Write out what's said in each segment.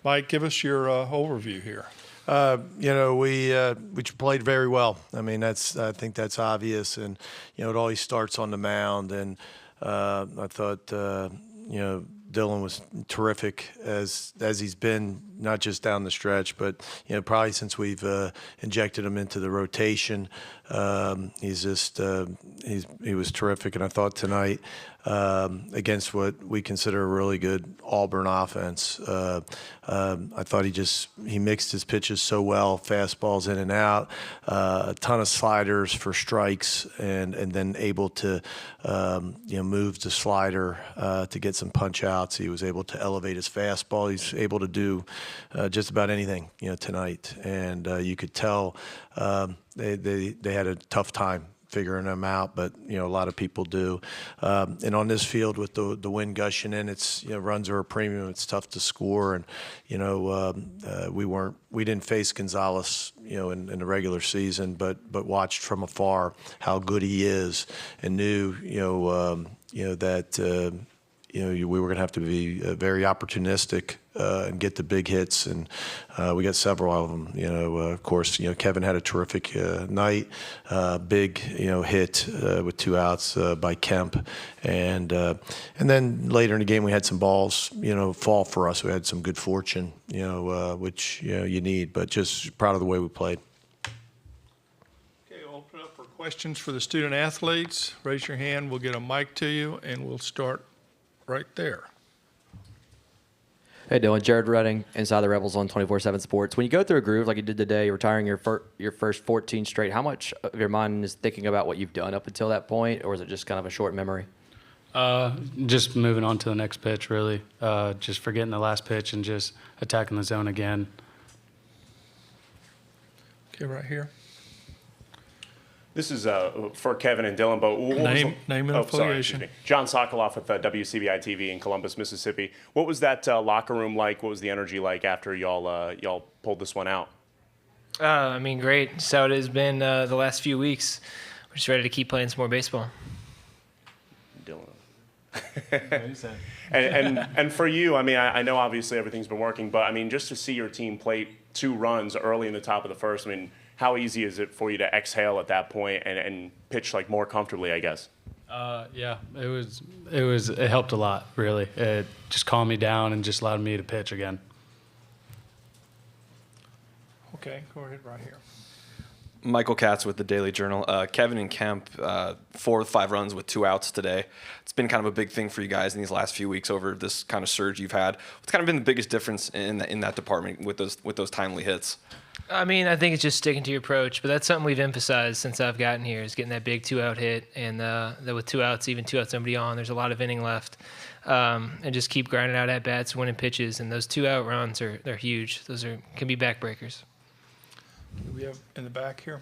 Mike, give us your overview here. We played very well. I mean, I think that's obvious, and it always starts on the mound. And I thought Dylan was terrific as he's been, not just down the stretch, but probably since we've injected him into the rotation. He was terrific, and I thought tonight against what we consider a really good Auburn offense, I thought he mixed his pitches so well, fastballs in and out, a ton of sliders for strikes, and then able to move the slider to get some punch outs. He was able to elevate his fastball. He's able to do just about anything tonight, and you could tell they had a tough time figuring them out, but a lot of people do. And on this field with the wind gushing in, it's runs are a premium. It's tough to score, and we didn't face Gonzalez in the regular season, but watched from afar how good he is, and knew that we were going to have to be very opportunistic and get the big hits, and we got several of them. Of course, Kevin had a terrific night, big hit with 2 outs by Kemp, and then later in the game we had some balls fall for us. We had some good fortune, which you need, but just proud of the way we played. Okay, we'll open up for questions for the student athletes. Raise your hand. We'll get a mic to you, and we'll start right there. Hey Dylan, Jared Redding, Inside the Rebels on 24/7 Sports. When you go through a groove like you did today, retiring your first 14 straight, how much of your mind is thinking about what you've done up until that point, or is it just kind of a short memory? Just moving on to the next pitch, really. Just forgetting the last pitch and just attacking the zone again. Okay, right here. This is for Kevin and Dylan, but name and affiliation. John Sokoloff with WCBI TV in Columbus, Mississippi. What was that locker room like? What was the energy like after y'all pulled this one out? Great. So it has been the last few weeks. We're just ready to keep playing some more baseball. Dylan. and for you, I know obviously everything's been working, but just to see your team play 2 runs early in the top of the first, how easy is it for you to exhale at that point and pitch more comfortably, I guess? Yeah, it helped a lot, really. It just calmed me down and just allowed me to pitch again. Okay, go ahead right here. Michael Katz with the Daily Journal. Kevin and Kemp, 4 with 5 runs with 2 outs today. It's been kind of a big thing for you guys in these last few weeks over this kind of surge you've had. What's kind of been the biggest difference in that department with those timely hits? I think it's just sticking to your approach, but that's something we've emphasized since I've gotten here is getting that big 2-out hit, and that with 2 outs, even 2 outs, somebody on, there's a lot of inning left, and just keep grinding out at bats, winning pitches, and theyose 2-out runs they're huge. Those can be backbreakers. Do we have in the back here?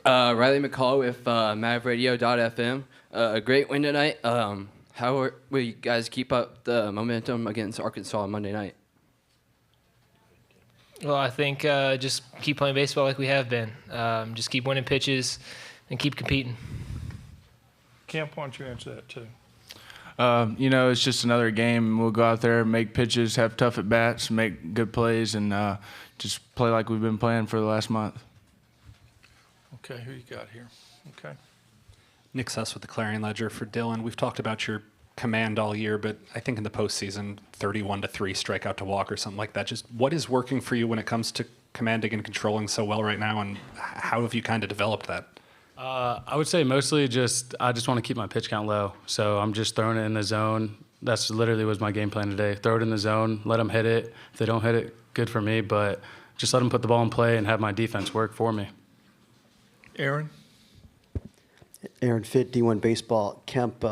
Riley McCall with MavRadio.fm. A great win tonight. How will you guys keep up the momentum against Arkansas on Monday night? Well, I think just keep playing baseball like we have been. Just keep winning pitches and keep competing. Kemp, why don't you answer that too? It's just another game. We'll go out there, make pitches, have tough at bats, make good plays, and just play like we've been playing for the last month. Okay, who you got here? Okay. Nick Suss with the Clarion Ledger for Dylan. We've talked about your command all year, but I think in the postseason, 31-3 strikeout to walk or something like that. Just what is working for you when it comes to commanding and controlling so well right now, and how have you kind of developed that? I would say mostly I just want to keep my pitch count low. So I'm just throwing it in the zone. That's literally was my game plan today. Throw it in the zone, let them hit it. If they don't hit it, good for me, but just let them put the ball in play and have my defense work for me. Aaron Fitt, D1 Baseball. Kemp,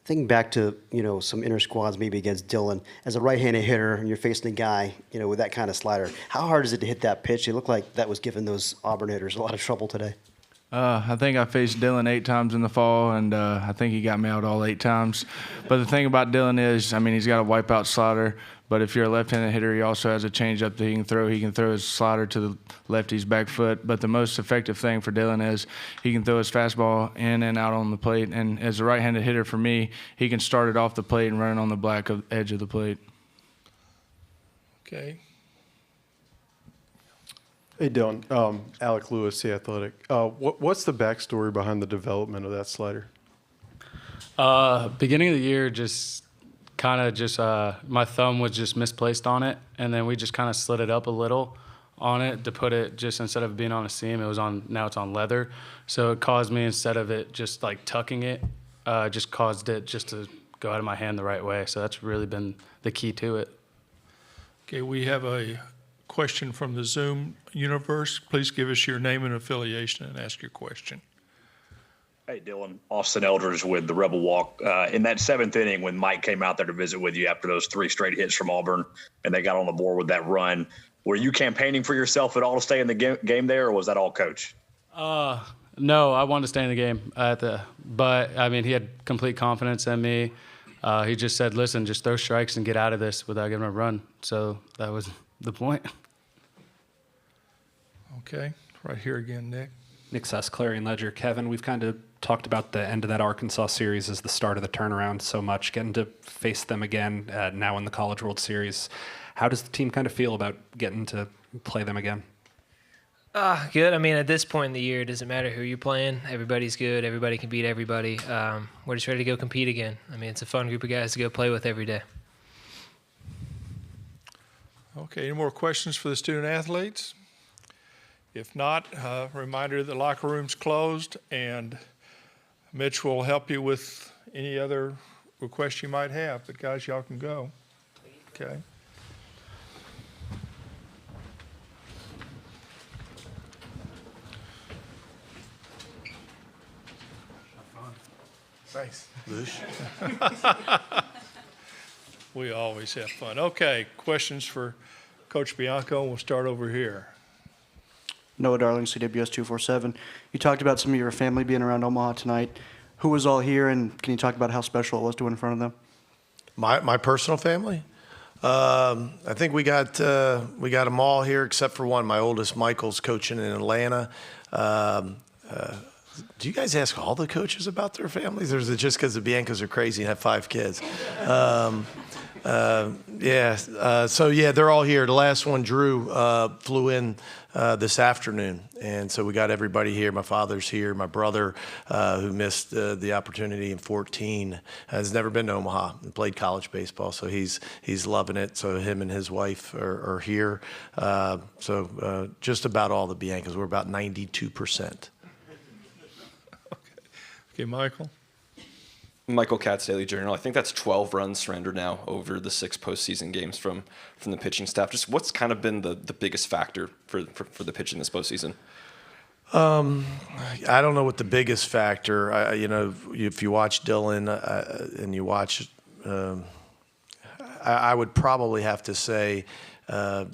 thinking back to, some inner squads maybe against Dylan. As a right-handed hitter, and you're facing a guy, with that kind of slider, how hard is it to hit that pitch? It looked like that was giving those Auburn hitters a lot of trouble today. I think I faced Dylan 8 times in the fall, and I think he got me out all 8 times. But the thing about Dylan is, he's got a wipeout slider, but if you're a left-handed hitter, he also has a changeup that he can throw. He can throw his slider to the lefty's back foot. But the most effective thing for Dylan is he can throw his fastball in and out on the plate. And as a right-handed hitter for me, he can start it off the plate and run it on the black edge of the plate. Okay. Hey, Dylan. Alec Lewis, The Athletic. What's the backstory behind the development of that slider? Beginning of the year, just my thumb was just misplaced on it, and then we just kind of slid it up a little on it to put it just instead of being on a seam, now it's on leather. So it caused me, instead of it just like tucking it, just caused it just to go out of my hand the right way. So that's really been the key to it. Okay, we have a question from the Zoom universe. Please give us your name and affiliation and ask your question. Hey, Dylan. Austin Eldridge with the Rebel Walk. In that seventh inning, when Mike came out there to visit with you after those 3 straight hits from Auburn and they got on the board with that run, were you campaigning for yourself at all to stay in the game there, or was that all coach? No, I wanted to stay in the game but I mean, he had complete confidence in me. He just said, listen, just throw strikes and get out of this without giving a run. So that was the point. Okay, right here again, Nick. Nick Suss, Clarion Ledger. Kevin, we've kind of talked about the end of that Arkansas series as the start of the turnaround so much, getting to face them again now in the College World Series. How does the team kind of feel about getting to play them again? Good. I mean, at this point in the year, it doesn't matter who you're playing. Everybody's good. Everybody can beat everybody. We're just ready to go compete again. I mean, it's a fun group of guys to go play with every day. Okay, any more questions for the student athletes? If not, reminder the locker room's closed, and Mitch will help you with any other requests you might have. But guys, y'all can go. Okay. Thanks. We always have fun. Okay, questions for Coach Bianco. We'll start over here. Noah Darling, CWS 247. You talked about some of your family being around Omaha tonight. Who was all here, and can you talk about how special it was to win in front of them? My personal family? I think we got them all here except for one. My oldest, Michael's coaching in Atlanta. Do you guys ask all the coaches about their families, or is it just because the Biancos are crazy and have 5 kids? So they're all here. The last one, Drew, flew in this afternoon, and so we got everybody here. My father's here. My brother, who missed the opportunity in 2014, has never been to Omaha and played college baseball, so he's loving it. So him and his wife are here. Just about all the Biancos. We're about 92%. Okay, Michael. Michael Katz, Daily Journal. I think that's 12 runs surrendered now over the 6 postseason games from the pitching staff. Just what's kind of been the biggest factor for the pitching this postseason? I don't know what the biggest factor. If you watch Dylan and you watch, I would probably have to say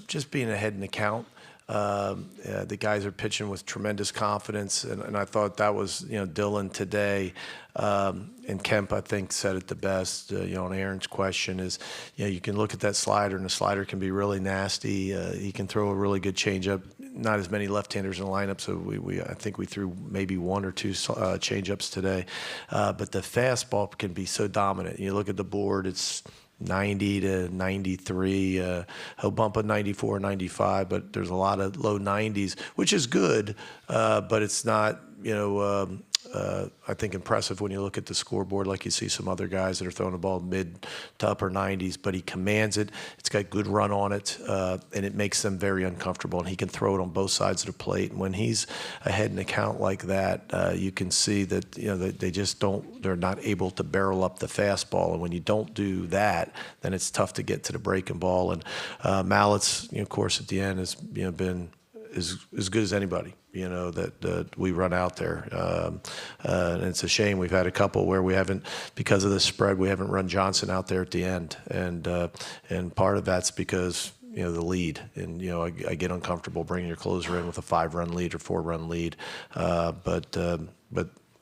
just being ahead in the count. The guys are pitching with tremendous confidence, and I thought that was, Dylan today, and Kemp, I think, said it the best, on Aaron's question is, you can look at that slider, and the slider can be really nasty. He can throw a really good changeup. Not as many left-handers in the lineup, so I think we threw maybe 1 or 2 changeups today. But the fastball can be so dominant. You look at the board, it's 90 to 93. He'll bump a 94, 95, but there's a lot of low 90s, which is good, but it's not, I think impressive when you look at the scoreboard, like you see some other guys that are throwing the ball mid to upper 90s, but he commands it. It's got good run on it, and it makes them very uncomfortable, and he can throw it on both sides of the plate. And when he's ahead in the count like that, you can see that, they just they're not able to barrel up the fastball. And when you don't do that, then it's tough to get to the breaking ball. And Mallett's, of course, at the end has, been as good as anybody, that we run out there. And it's a shame we've had a couple where we haven't, because of the spread, we haven't run Johnson out there at the end. And part of that's because, the lead. And, I get uncomfortable bringing your closer in with a 5-run lead or 4-run lead. But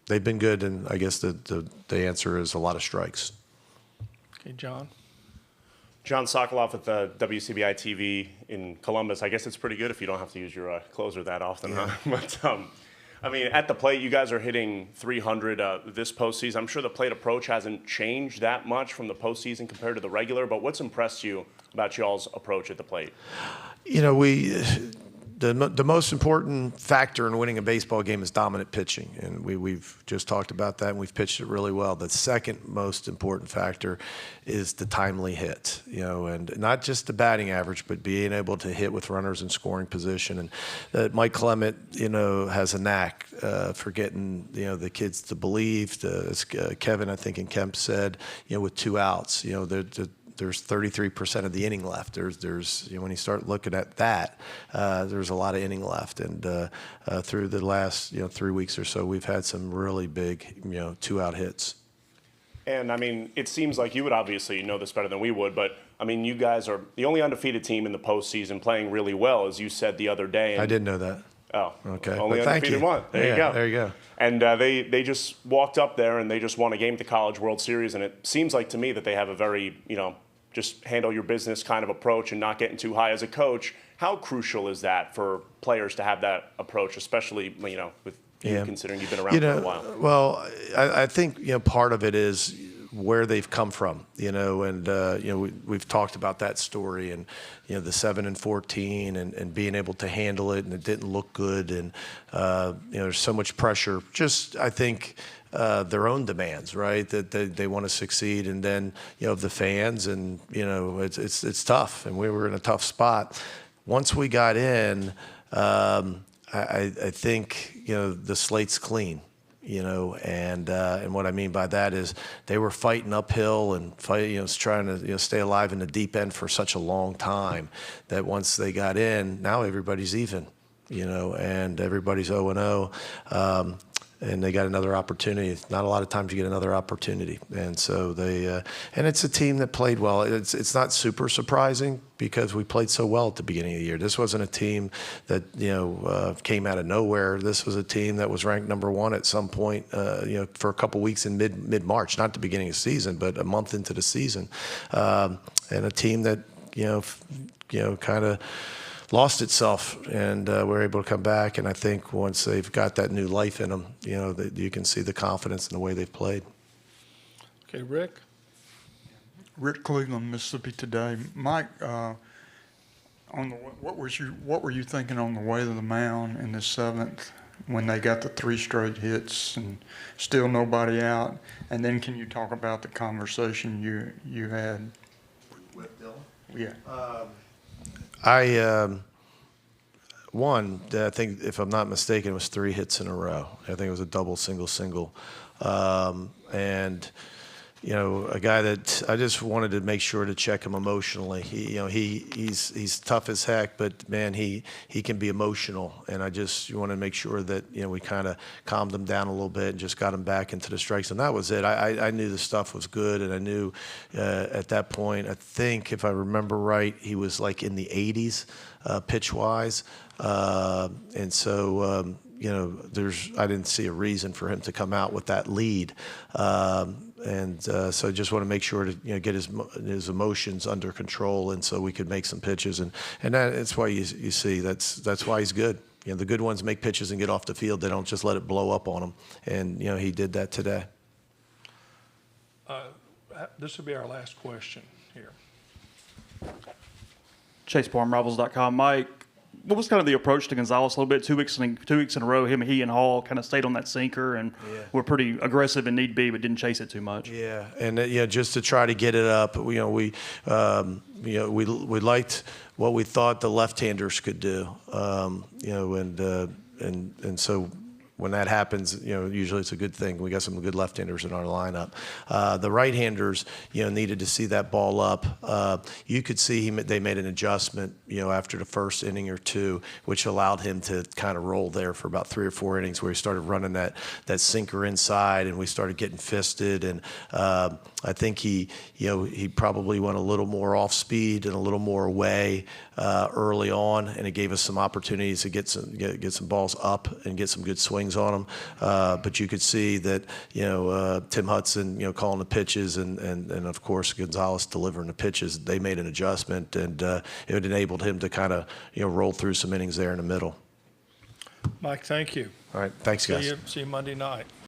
they've been good, and I guess the answer is a lot of strikes. Okay, John. John Sokoloff with the WCBI TV in Columbus. I guess it's pretty good if you don't have to use your closer that often. Yeah. Huh? But I mean, at the plate, you guys are hitting 300 this postseason. I'm sure the plate approach hasn't changed that much from the postseason compared to the regular, but what's impressed you about y'all's approach at the plate? You know, the most important factor in winning a baseball game is dominant pitching, and we've just talked about that, and we've pitched it really well. The second most important factor is the timely hit, you know, and not just the batting average, but being able to hit with runners in scoring position. And Mike Clement, you know, has a knack for getting, you know, the kids to believe. As Kevin, I think, and Kemp said, you know, with 2 outs, you know, there's 33% of the inning left. There's you know, when you start looking at that, there's a lot of inning left. And through the last 3 weeks or so, we've had some really big 2-out hits. And I mean, it seems like you would obviously know this better than we would, but I mean, you guys are the only undefeated team in the postseason, playing really well, as you said the other day. I didn't know that. Oh, okay. Only well, undefeated one. There you go. There you go. And they just walked up there and they just won a game at the College World Series, and it seems like to me that they have a very just handle your business kind of approach and not getting too high. As a coach, how crucial is that for players to have that approach, especially with you considering you've been around for a while? Well, I think part of it is where they've come from, and we've talked about that story, and the 7-14 and being able to handle it, and it didn't look good, and there's so much pressure. Just I think. Their own demands, right? That they want to succeed, and then the fans, and it's tough, and we were in a tough spot. Once we got in, I think the slate's clean, and what I mean by that is they were fighting uphill and trying to stay alive in the deep end for such a long time that once they got in, now everybody's even, and everybody's 0-0. And they got another opportunity. Not a lot of times you get another opportunity, and so and it's a team that played well. It's not super surprising because we played so well at the beginning of the year. This wasn't a team that came out of nowhere. This was a team that was ranked number 1 at some point, for a couple weeks in mid-March, not the beginning of the season, but a month into the season, and a team that kind of lost itself, and we're able to come back. And I think once they've got that new life in them, you can see the confidence in the way they've played. Okay, Rick. Rick Cleveland, Mississippi Today. Mike, what were you thinking on the way to the mound in the 7th when they got the 3 straight hits and still nobody out? And then can you talk about the conversation you had with Dylan? Yeah. I think, if I'm not mistaken, it was 3 hits in a row. I think it was a double, single, and a guy that I just wanted to make sure to check him emotionally. He's tough as heck, but man, he can be emotional, and I just want to make sure that we kind of calmed him down a little bit and just got him back into the strikes, and that was it. I knew the stuff was good, and I knew at that point, I think if I remember right, he was like in the 80s pitch wise, and so I didn't see a reason for him to come out with that lead. So I just want to make sure to get his emotions under control, and so we could make some pitches, and that's why you see that's why he's good. The good ones make pitches and get off the field. They don't just let it blow up on them, and he did that today. This will be our last question here. Chase Palm, Rivals.com. Mike, what was kind of the approach to Gonzalez a little bit? 2 weeks in a row, he and Hall kind of stayed on that sinker and were pretty aggressive in need be, but didn't chase it too much. Yeah, and just to try to get it up, we liked what we thought the left-handers could do, and so. When that happens, usually it's a good thing. We got some good left-handers in our lineup. The right-handers, needed to see that ball up. You could see they made an adjustment, after the first inning or 2, which allowed him to kind of roll there for about 3 or 4 innings, where he started running that sinker inside, and we started getting fisted. And I think he probably went a little more off speed and a little more away early on, and it gave us some opportunities to get some balls up and get some good swings on them, but you could see that Tim Hudson calling the pitches, and of course Gonzalez delivering the pitches. They made an adjustment, and it enabled him to kind of roll through some innings there in the middle. Mike, thank you. All right, thanks, guys. See you Monday night.